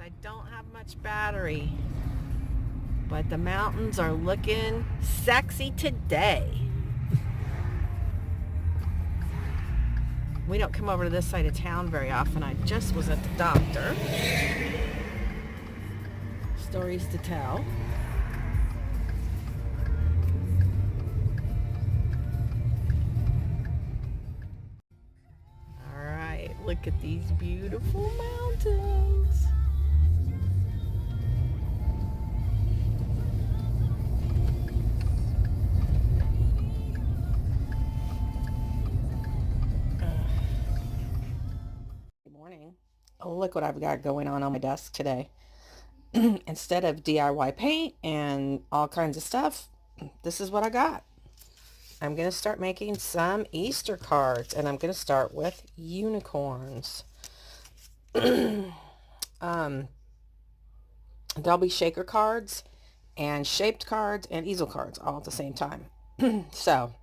I don't have much battery. But the mountains are looking sexy today. We don't come over to this side of town very often. I just was at the doctor. Stories to tell. All right, look at these beautiful mountains. Good morning. Oh, look what I've got going on my desk today. Instead of DIY paint and all kinds of stuff, this is what I got. I'm going to start making some Easter cards, and I'm going to start with unicorns. There'll be shaker cards and shaped cards and easel cards all at the same time. So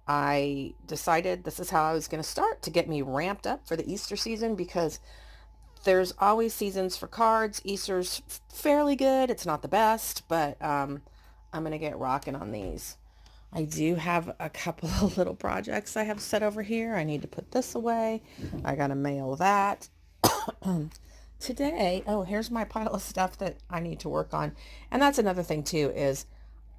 I decided this is how I was going to start to get me ramped up for the Easter season, because there's always seasons for cards. Easter's fairly good. It's not the best, but I'm going to get rocking on these. I do have a couple of little projects I have set over here. I need to put this away. I got to mail that. Today, oh, here's my pile of stuff that I need to work on. And that's another thing too, is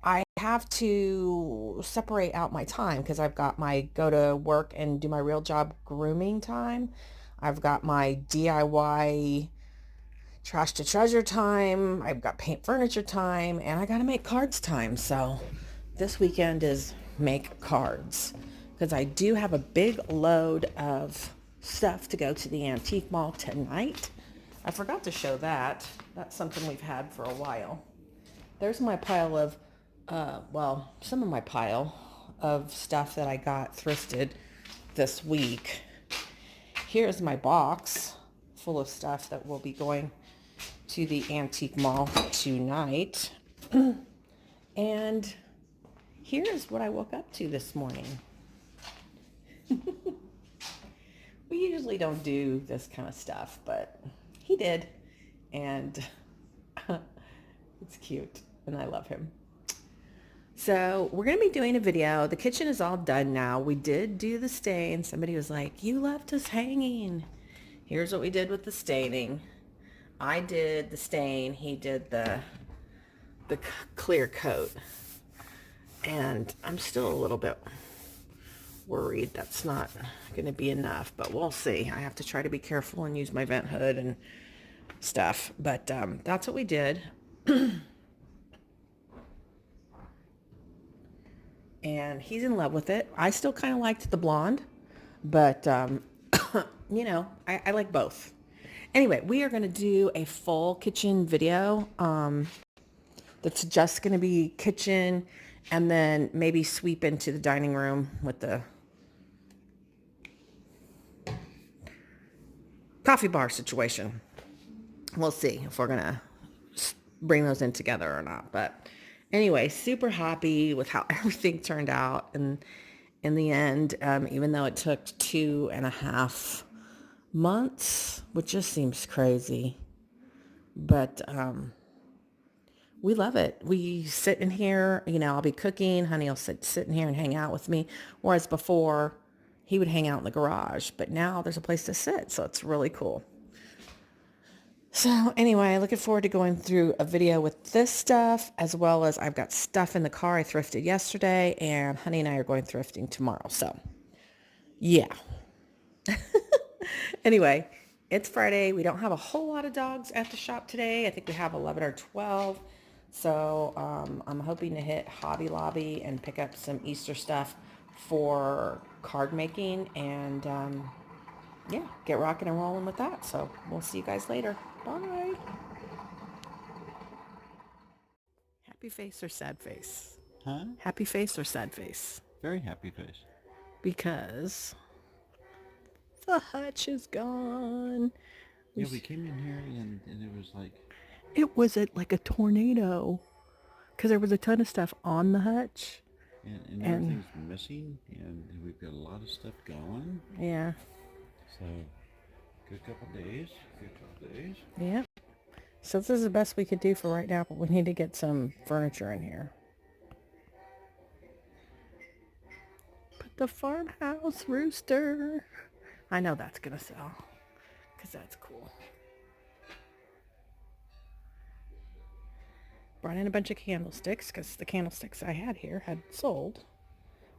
I have to separate out my time, because I've got my go to work and do my real job grooming time. I've got my DIY trash to treasure time. I've got paint furniture time, and I got to make cards time. So this weekend is make cards, because I do have a big load of stuff to go to the antique mall tonight. I forgot to show that. That's something we've had for a while. There's my pile of, some of my pile of stuff that I got thrifted this week. Here's my box full of stuff that will be going to the antique mall tonight. And here's what I woke up to this morning. We usually don't do this kind of stuff, but he did. And it's cute, and I love him. So we're going to be doing a video. The kitchen is all done now. We did do the stain. Somebody was like, you left us hanging. Here's what we did with the staining. I did the stain. He did the clear coat. And I'm still a little bit worried that's not going to be enough, but we'll see. I have to try to be careful and use my vent hood and stuff. But that's what we did. And he's in love with it. I still kind of liked the blonde, but you know, I like both. Anyway, we are going to do a full kitchen video that's just going to be kitchen, and then maybe sweep into the dining room with the coffee bar situation. We'll see if we're going to bring those in together or not. But anyway, super happy with how everything turned out. And in the end, even though it took 2.5 months, which just seems crazy, but we love it. We sit in here, you know, I'll be cooking. Honey will sit in here and hang out with me. Whereas before, he would hang out in the garage. But now there's a place to sit, so it's really cool. So anyway, looking forward to going through a video with this stuff, as well as I've got stuff in the car I thrifted yesterday, and Honey and I are going thrifting tomorrow. So yeah. Anyway, it's Friday. We don't have a whole lot of dogs at the shop today. I think we have 11 or 12. So I'm hoping to hit Hobby Lobby and pick up some Easter stuff for card making, and yeah, get rocking and rolling with that. So we'll see you guys later. Bye. Happy face or sad face? Huh? Happy face or sad face? Very happy face. Because the hutch is gone. Yeah, we came in here and it was like... It was like a tornado, because there was a ton of stuff on the hutch. And everything's missing, and we've got a lot of stuff going. Yeah. So, Good couple days. Good couple days. Yep. So this is the best we could do for right now, but we need to get some furniture in here. Put the farmhouse rooster. I know that's going to sell because that's cool. Brought in a bunch of candlesticks because the candlesticks I had here had sold.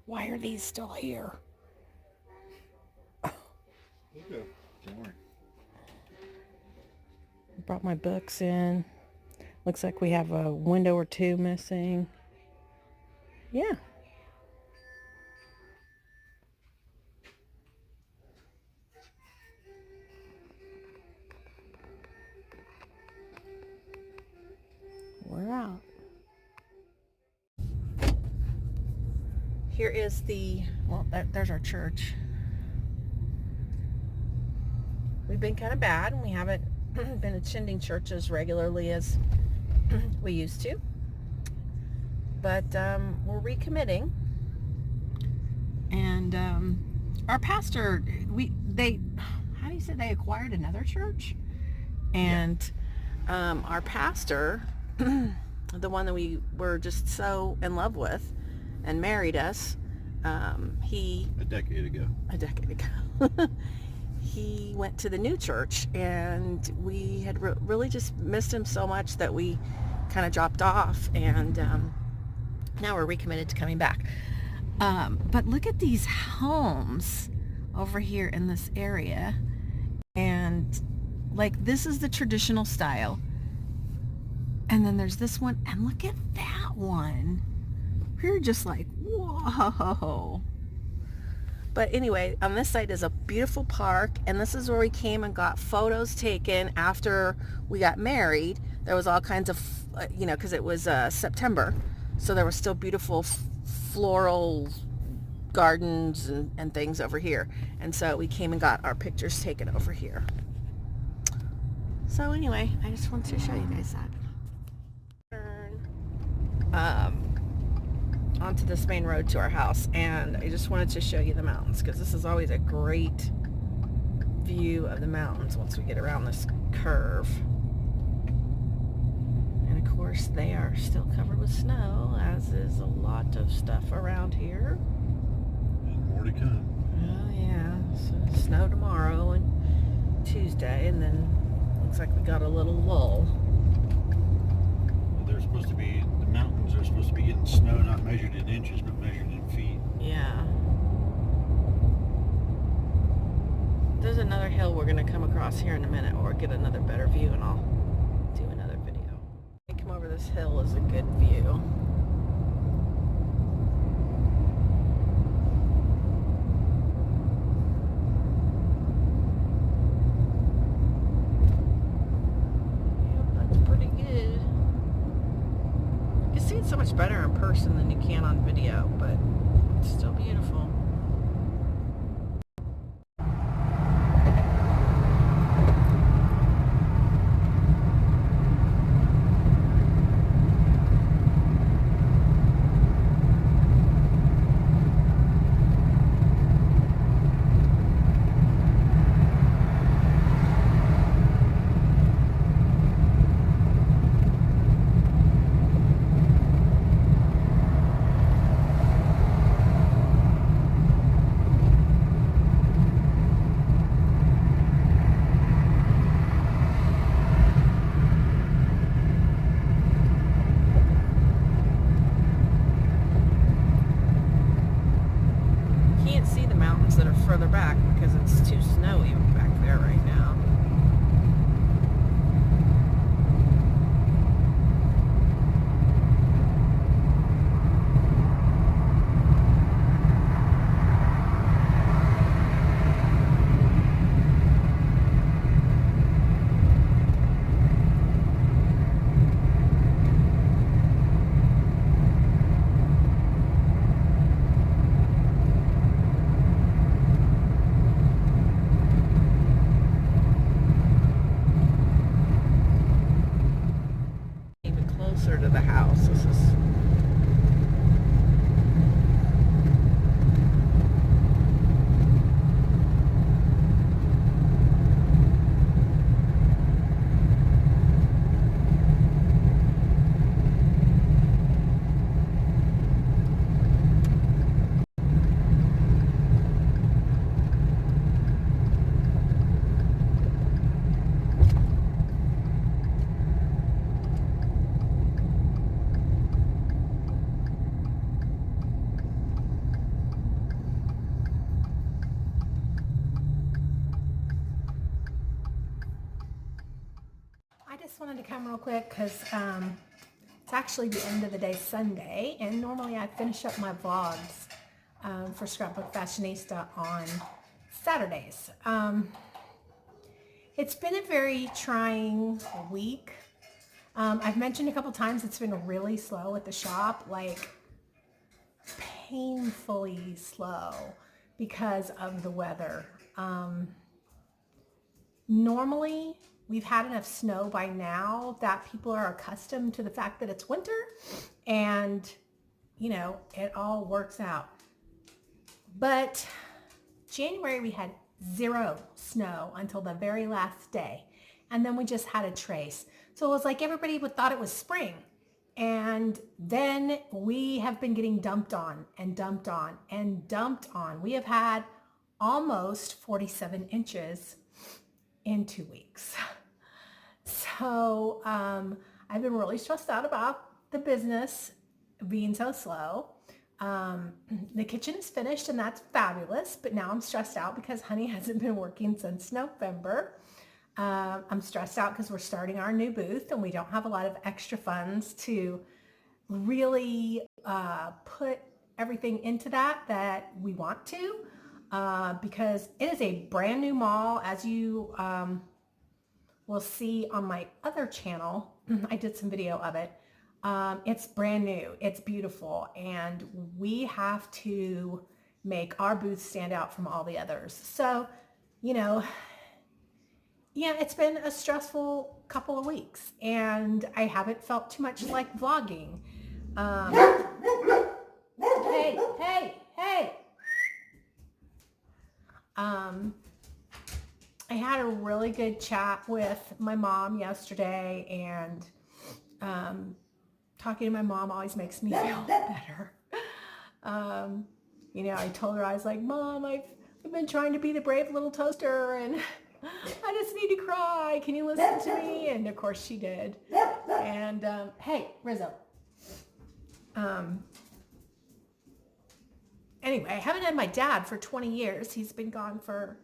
Why are these still here? Okay. Don't worry. Brought my books in. Looks like we have a window or two missing. Yeah. We're out. Here is there's our church. We've been kind of bad and we haven't been attending church as regularly as we used to. But we're recommitting. And our pastor, how do you say, they acquired another church? And our pastor, the one that we were just so in love with and married us, a decade ago he went to the new church, and we had really just missed him so much that we kind of dropped off, and now we're recommitted to coming back. But look at these homes over here in this area, and like this is the traditional style, and then there's this one, and look at that one. We're just like, whoa. But anyway, on this side is a beautiful park, and this is where we came and got photos taken after we got married. There was all kinds of, because it was September, so there was still beautiful floral gardens and things over here. And so we came and got our pictures taken over here. So anyway, I just wanted to show you guys that. Onto this main road to our house, and I just wanted to show you the mountains because this is always a great view of the mountains once we get around this curve. And of course they are still covered with snow, as is a lot of stuff around here. And more to come. Oh yeah, so snow tomorrow and Tuesday, and then looks like we got a little lull. Well, they're supposed to be, the mountains are supposed to be getting snow not measured in inches but measured in feet. Yeah. There's another hill we're going to come across here in a minute, or get another better view, and I'll do another video. Come over this hill is a good view. So much better in person than you can on video, but it's still beautiful. That are further back because it's too snowy back there right now. just wanted to come real quick because it's actually the end of the day Sunday, and normally I finish up my vlogs for Scrapbook Fashionista on Saturdays. It's been a very trying week. I've mentioned a couple times it's been really slow at the shop, like painfully slow because of the weather. Normally, we've had enough snow by now that people are accustomed to the fact that it's winter and, you know, it all works out. But January, we had 0 snow until the very last day. And then we just had a trace. So it was like everybody thought it was spring. And then we have been getting dumped on and dumped on and dumped on. We have had almost 47 inches in 2 weeks. So I've been really stressed out about the business being so slow. The kitchen is finished and that's fabulous, but now I'm stressed out because Honey hasn't been working since November. I'm stressed out because we're starting our new booth and we don't have a lot of extra funds to really put everything into that we want to, because it is a brand new mall, as you will see on my other channel. I did some video of it. It's brand new, it's beautiful, and we have to make our booth stand out from all the others. So, you know, yeah, it's been a stressful couple of weeks and I haven't felt too much like vlogging. Hey. I had a really good chat with my mom yesterday, and talking to my mom always makes me feel better. You know, I told her, I was like, Mom, I've been trying to be the brave little toaster and I just need to cry. Can you listen to me? And of course she did. And hey, Rizzo. Anyway, I haven't had my dad for 20 years. He's been gone for,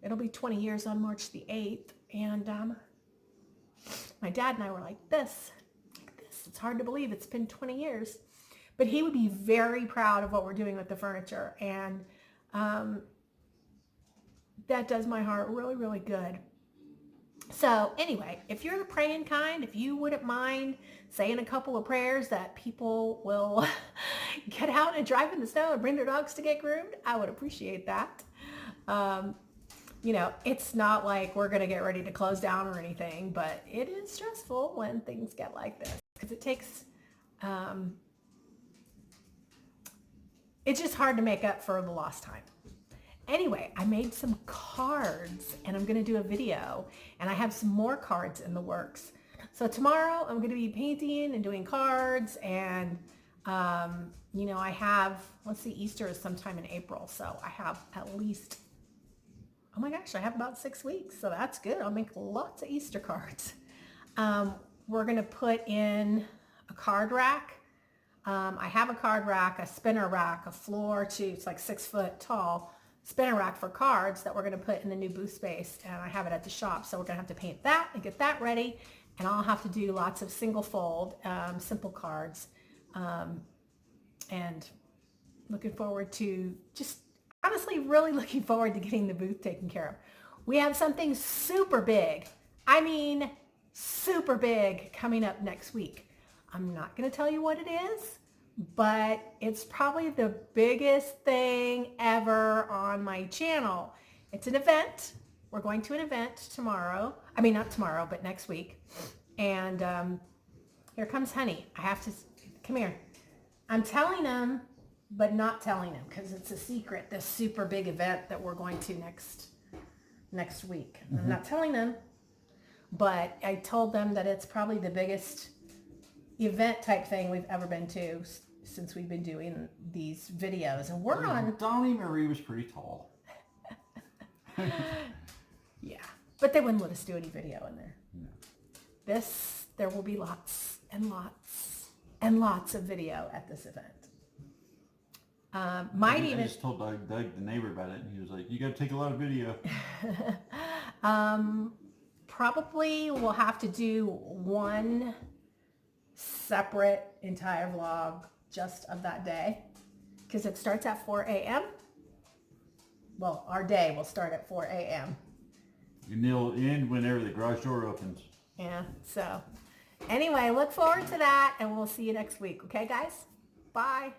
it'll be 20 years on March the 8th. And my dad and I were like this. It's hard to believe it's been 20 years. But he would be very proud of what we're doing with the furniture. And that does my heart really, really good. So anyway, if you're the praying kind, if you wouldn't mind saying a couple of prayers that people will get out and drive in the snow and bring their dogs to get groomed, I would appreciate that. You know, it's not like we're going to get ready to close down or anything, but it is stressful when things get like this because it takes, it's just hard to make up for the lost time. Anyway, I made some cards and I'm going to do a video, and I have some more cards in the works. So tomorrow I'm going to be painting and doing cards, and you know, I have, let's see, Easter is sometime in April. So I have at least, oh my gosh, I have about 6 weeks. So that's good. I'll make lots of Easter cards. We're going to put in a card rack. I have a card rack, a spinner rack, a floor too. It's like 6 foot tall spinner rack for cards that we're going to put in the new booth space, and I have it at the shop. So we're going to have to paint that and get that ready, and I'll have to do lots of single fold, simple cards, and looking forward to, just honestly really looking forward to getting the booth taken care of. We have something super big, I mean super big, coming up next week. I'm not going to tell you what it is, but it's probably the biggest thing ever on my channel. It's an event. We're going to an event tomorrow. I mean, not tomorrow, but next week. And here comes Honey. I have to, come here. I'm telling him, but not telling him because it's a secret, this super big event that we're going to next week. Mm-hmm. I'm not telling them, but I told them that it's probably the biggest event type thing we've ever been to since we've been doing these videos, and we're on. Donnie Marie was pretty tall. Yeah, but they wouldn't let us do any video in there. No. There will be lots and lots and lots of video at this event. I just told Doug, the neighbor, about it, and he was like, "You got to take a lot of video." probably will have to do one separate entire vlog just of that day because it starts at 4 a.m. Well, our day will start at 4 a.m. And they'll end whenever the garage door opens. Yeah, so anyway, look forward to that and we'll see you next week. Okay, guys? Bye.